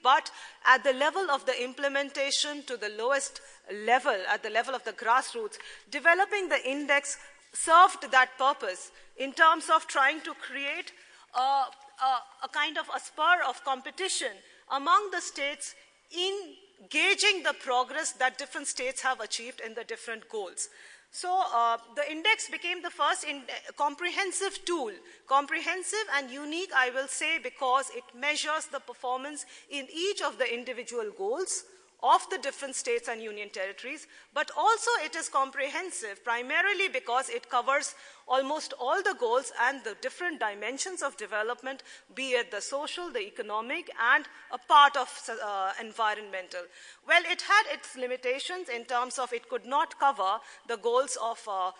but at the level of the implementation to the lowest level, at the level of the grassroots, developing the index served that purpose in terms of trying to create a kind of a spur of competition among the states in gauging the progress that different states have achieved in the different goals. So the index became the first comprehensive tool, comprehensive and unique, I will say, because it measures the performance in each of the individual goals of the different states and union territories, but also it is comprehensive primarily because it covers almost all the goals and the different dimensions of development, be it the social, the economic, and a part of environmental. Well, it had its limitations in terms of it could not cover the goals of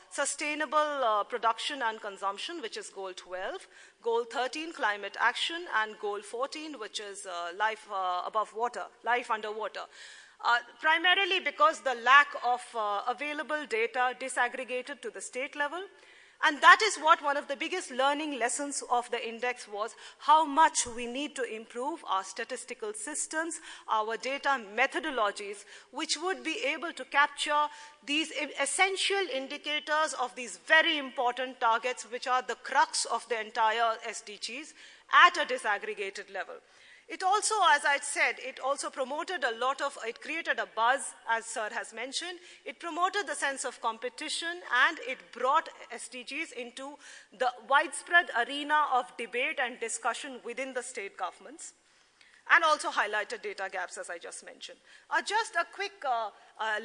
sustainable production and consumption, which is Goal 12, Goal 13, climate action, and Goal 14, which is life above water, life underwater. Primarily because the lack of available data disaggregated to the state level. And that is what one of the biggest learning lessons of the index was, how much we need to improve our statistical systems, our data methodologies, which would be able to capture these essential indicators of these very important targets, which are the crux of the entire SDGs at a disaggregated level. It also, as I said, it also promoted a lot of, it created a buzz, as Sir has mentioned. It promoted the sense of competition, and it brought SDGs into the widespread arena of debate and discussion within the state governments, and also highlighted data gaps, as I just mentioned. Just a quick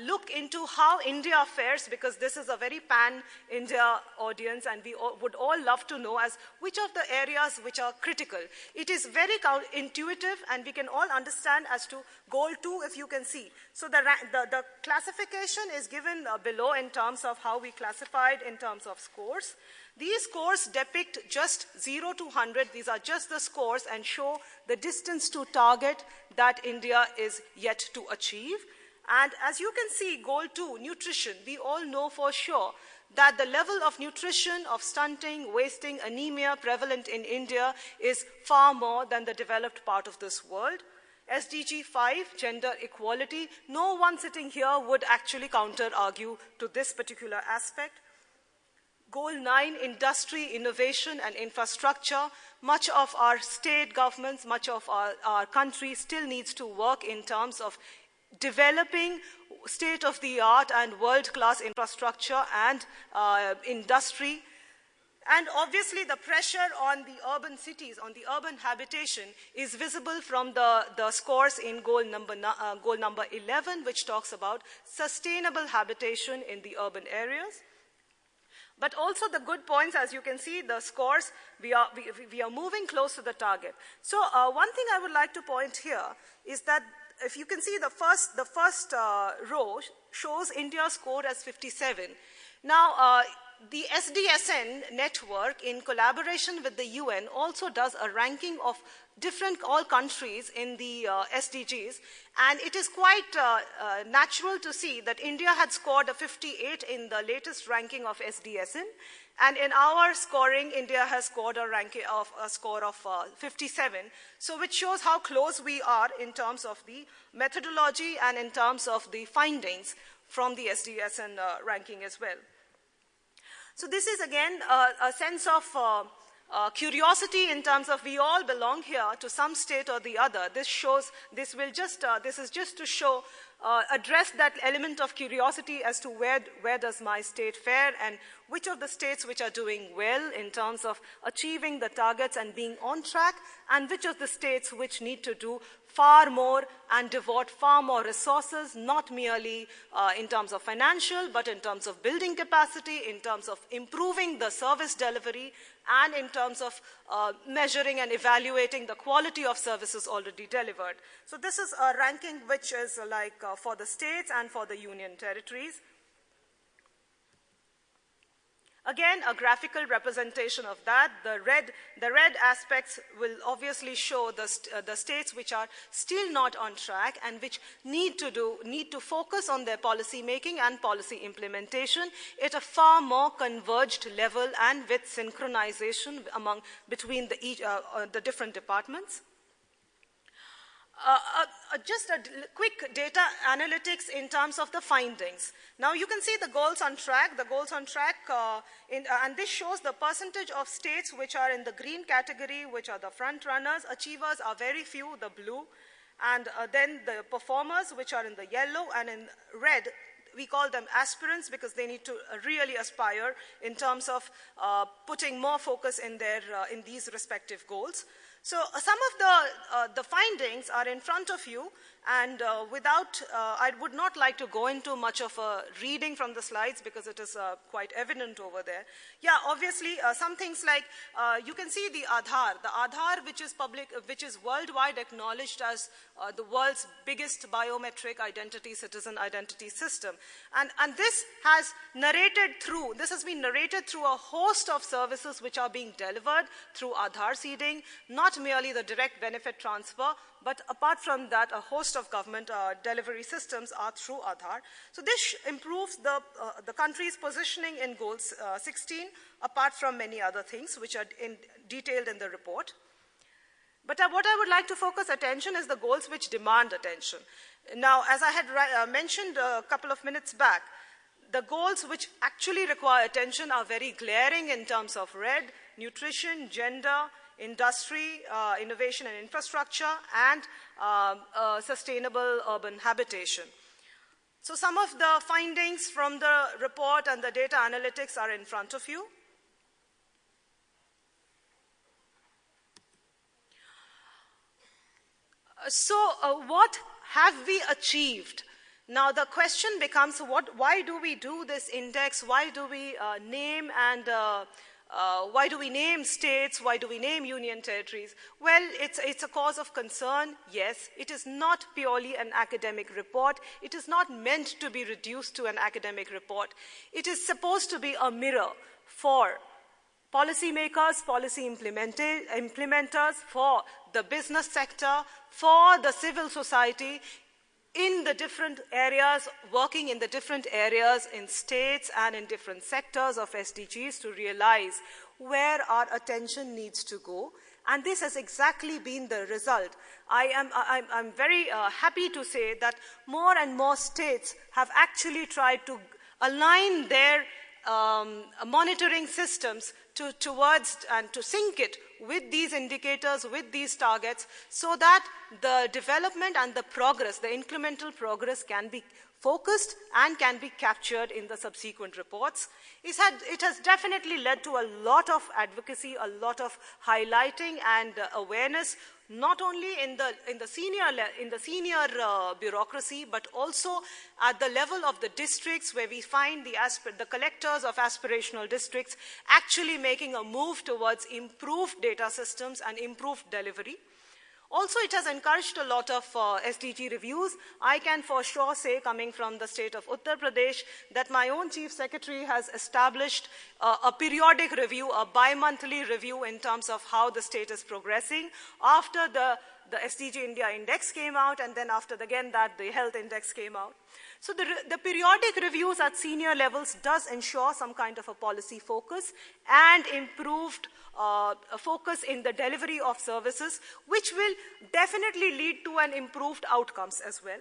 look into how India fares, because this is a very pan-India audience, and we would all love to know as which of the areas which are critical. It is very intuitive, and we can all understand as to Goal 2, if you can see. So the classification is given below in terms of how we classified in terms of scores. These scores depict just 0 to 100. These are just the scores and show the distance to target that India is yet to achieve. And as you can see, Goal 2, nutrition, we all know for sure that the level of nutrition, of stunting, wasting, anemia prevalent in India is far more than the developed part of this world. SDG 5, gender equality, no one sitting here would actually counter-argue to this particular aspect. Goal 9, industry, innovation, and infrastructure. Much of our state governments, much of our country still needs to work in terms of developing state-of-the-art and world-class infrastructure and industry. And obviously the pressure on the urban cities, on the urban habitation, is visible from the scores in goal number 11, which talks about sustainable habitation in the urban areas. But also the good points, as you can see, the scores, we are moving close to the target. So one thing I would like to point here is that if you can see the first row shows India's score as 57. Now, the SDSN network, in collaboration with the UN, also does a ranking of all countries in the SDGs, and it is quite natural to see that India had scored a 58 in the latest ranking of SDSN, and in our scoring, India has scored a score of 57, so which shows how close we are in terms of the methodology and in terms of the findings from the SDSN ranking as well. So this is again a sense of curiosity in terms of we all belong here to some state or the other. This is just to show, address that element of curiosity as to where does my state fare, and which of the states which are doing well in terms of achieving the targets and being on track, and which of the states which need to do far more and devote far more resources, not merely in terms of financial, but in terms of building capacity, in terms of improving the service delivery, and in terms of measuring and evaluating the quality of services already delivered. So this is a ranking which is like for the states and for the union territories. Again, a graphical representation of that. The red aspects will obviously show the states which are still not on track and which need to focus on their policy making and policy implementation at a far more converged level and with synchronization between the different departments. Just a quick data analytics in terms of the findings. Now you can see the goals on track. The goals on track, and this shows the percentage of states which are in the green category, which are the front runners. Achievers are very few, the blue. And then the performers, which are in the yellow, and in red, we call them aspirants because they need to really aspire in terms of putting more focus in these respective goals. So some of the findings are in front of you, and I would not like to go into much of a reading from the slides because it is quite evident over there. Yeah, obviously some things like you can see the Aadhaar, which is worldwide acknowledged as the world's biggest biometric citizen identity system, and this has been narrated through a host of services which are being delivered through Aadhaar seeding, not merely the direct benefit transfer, but apart from that, a host of government delivery systems are through Aadhaar. So this improves the country's positioning in Goals 16, apart from many other things which are detailed in the report. But what I would like to focus attention is the goals which demand attention. Now, as I had mentioned a couple of minutes back, the goals which actually require attention are very glaring in terms of red: nutrition, gender, industry, innovation and infrastructure, and sustainable urban habitation. So some of the findings from the report and the data analytics are in front of you. So what have we achieved? Now the question becomes, why do we do this index? Why do we name why do we name states? Why do we name union territories? Well, it's a cause of concern, yes. It is not purely an academic report. It is not meant to be reduced to an academic report. It is supposed to be a mirror for policymakers, policy implementers, for the business sector, for the civil society, in the different areas, working in the different areas in states and in different sectors of SDGs to realize where our attention needs to go. And this has exactly been the result. I'm very happy to say that more and more states have actually tried to align their monitoring systems towards and to sync it with these indicators, with these targets, so that the development and the progress, the incremental progress, can be focused and can be captured in the subsequent reports. It has definitely led to a lot of advocacy, a lot of highlighting and awareness, not only in the senior bureaucracy, but also at the level of the districts, where we find the collectors of aspirational districts actually making a move towards improved data systems and improved delivery. Also, it has encouraged a lot of SDG reviews. I can for sure say, coming from the state of Uttar Pradesh, that my own chief secretary has established a periodic review, a bi-monthly review in terms of how the state is progressing after the SDG India index came out, and then after again that the health index came out. So the periodic reviews at senior levels does ensure some kind of a policy focus and improved focus in the delivery of services, which will definitely lead to an improved outcomes as well.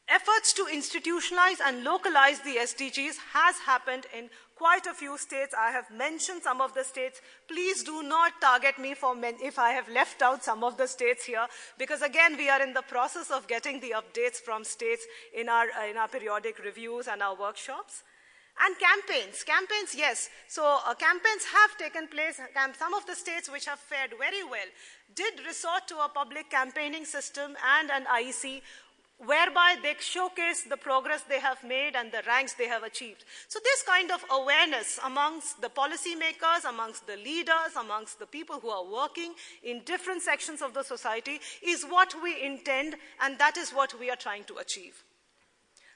Efforts to institutionalize and localize the SDGs has happened in quite a few states. I have mentioned some of the states. Please do not target me if I have left out some of the states here, because again, we are in the process of getting the updates from states in our periodic reviews and our workshops. And campaigns, yes. So campaigns have taken place. Some of the states which have fared very well did resort to a public campaigning system and an IEC, whereby they showcase the progress they have made and the ranks they have achieved. So this kind of awareness amongst the policymakers, amongst the leaders, amongst the people who are working in different sections of the society is what we intend, and that is what we are trying to achieve.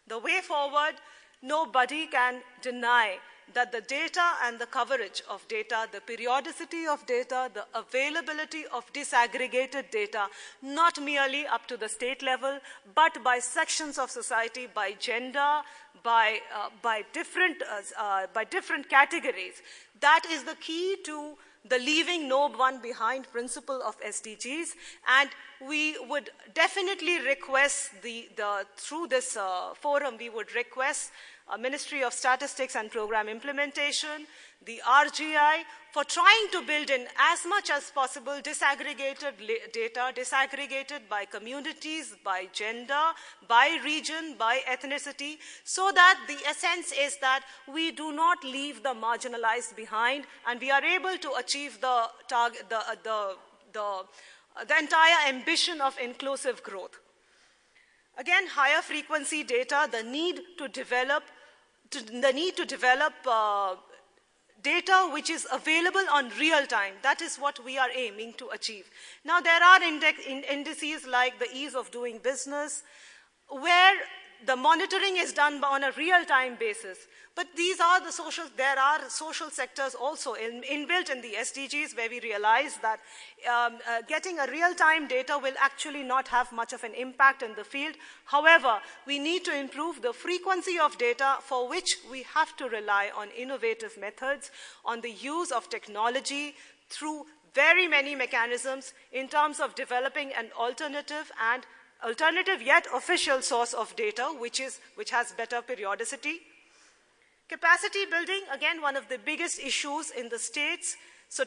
The way forward, nobody can deny that the data and the coverage of data, the periodicity of data, the availability of disaggregated data, not merely up to the state level, but by sections of society, by gender, by different categories. That is the key to the leaving no one behind principle of SDGs, and we would definitely request through this forum, we would request Ministry of Statistics and Program Implementation, the RGI, for trying to build in as much as possible disaggregated data, disaggregated by communities, by gender, by region, by ethnicity, so that the essence is that we do not leave the marginalized behind, and we are able to achieve the entire ambition of inclusive growth. Again, higher frequency data, the need to develop data which is available on real time. That is what we are aiming to achieve. Now, there are indices like the ease of doing business, where the monitoring is done on a real-time basis. But these are there are social sectors also inbuilt in the SDGs, where we realize that getting a real-time data will actually not have much of an impact in the field. However, we need to improve the frequency of data, for which we have to rely on innovative methods, on the use of technology through very many mechanisms in terms of developing an alternative yet official source of data, which has better periodicity. Capacity building, again, one of the biggest issues in the states. So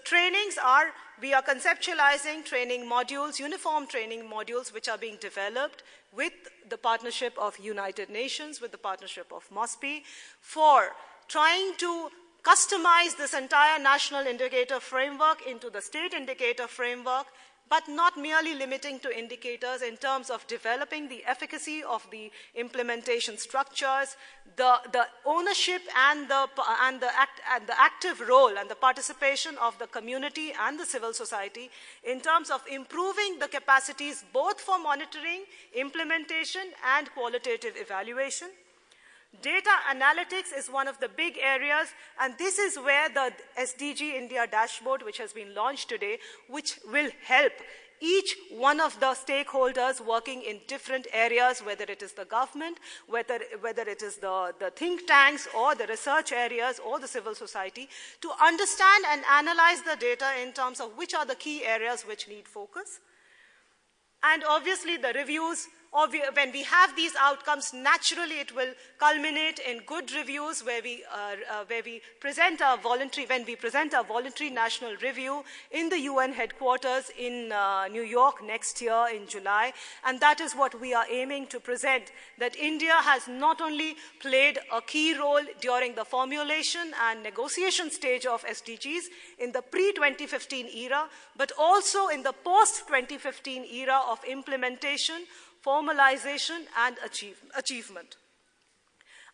we are conceptualizing training modules, uniform training modules, which are being developed with the partnership of United Nations, with the partnership of MOSPI, for trying to customize this entire national indicator framework into the state indicator framework, but not merely limiting to indicators in terms of developing the efficacy of the implementation structures, the ownership and the active role and the participation of the community and the civil society in terms of improving the capacities both for monitoring, implementation, and qualitative evaluation. Data analytics is one of the big areas, and this is where the SDG India dashboard, which has been launched today, which will help each one of the stakeholders working in different areas, whether it is the government, whether it is the think tanks or the research areas or the civil society, to understand and analyze the data in terms of which are the key areas which need focus. And obviously the reviews, when we have these outcomes, naturally it will culminate in good reviews where we present our voluntary national review in the UN headquarters in New York next year in July. And that is what we are aiming to present, that India has not only played a key role during the formulation and negotiation stage of SDGs in the pre-2015 era, but also in the post-2015 era of implementation, formalization, and achievement.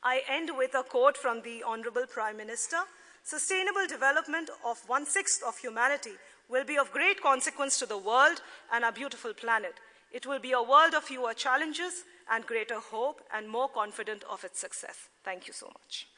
I end with a quote from the Honorable Prime Minister. Sustainable development of 1/6 of humanity will be of great consequence to the world and our beautiful planet. It will be a world of fewer challenges and greater hope, and more confident of its success. Thank you so much.